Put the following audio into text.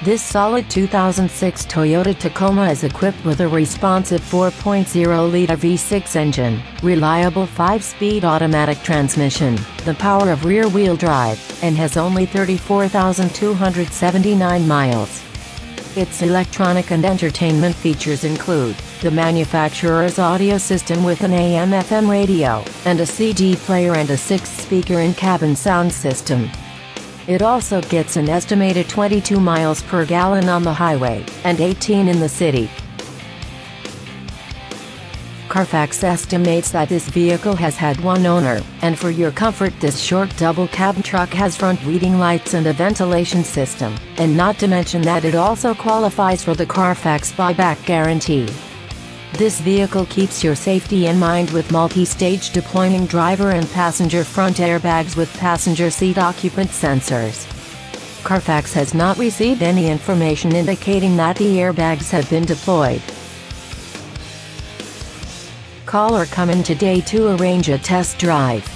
This solid 2006 Toyota Tacoma is equipped with a responsive 4.0-liter V6 engine, reliable 5-speed automatic transmission, the power of rear-wheel drive, and has only 34,279 miles. Its electronic and entertainment features include the manufacturer's audio system with an AM/FM radio, and a CD player and a 6-speaker in-cabin sound system. It also gets an estimated 22 miles per gallon on the highway, and 18 in the city. Carfax estimates that this vehicle has had one owner, and for your comfort this short double-cab truck has front reading lights and a ventilation system, and not to mention that it also qualifies for the Carfax buyback guarantee. This vehicle keeps your safety in mind with multi-stage deploying driver and passenger front airbags with passenger seat occupant sensors. Carfax has not received any information indicating that the airbags have been deployed. Call or come in today to arrange a test drive.